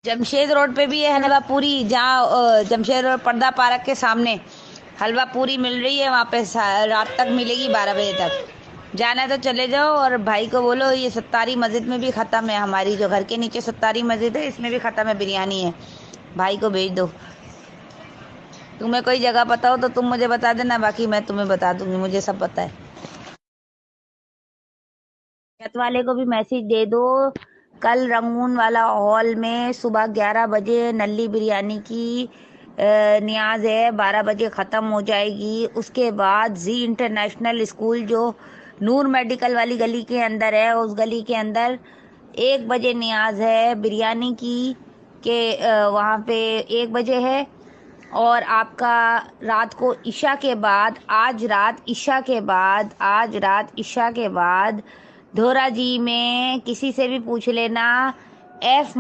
Jamshed road पे भी है हलवा पूरी, जहाँ जमशेद रोड पर्दा पार्क के सामने हलवा पूरी मिल रही है। वहाँ पे रात तक मिलेगी, 12 बजे तक। जाना है तो चले जाओ। और भाई को बोलो ये सत्तारी मस्जिद में भी ख़त्म है, हमारी जो घर के नीचे सत्तारी मस्जिद है इसमें भी ख़त्म है, बिरयानी है। भाई को भेज दो। तुम्हें कोई जगह पता हो तो तुम मुझे बता देना, बाकी मैं तुम्हें बता दूंगी, मुझे सब पता है। छत वाले को भी मैसेज दे दो, कल रंगून वाला हॉल में सुबह 11 बजे नल्ली बिरयानी की नियाज है। 12 बजे ख़त्म हो जाएगी। उसके बाद जी इंटरनेशनल स्कूल जो नूर मेडिकल वाली गली के अंदर है, उस गली के अंदर 1 बजे नियाज है बिरयानी की, के वहाँ पे 1 बजे है। और आपका रात को इशा के बाद, आज रात इशा के बाद धोरा जी में किसी से भी पूछ लेना, F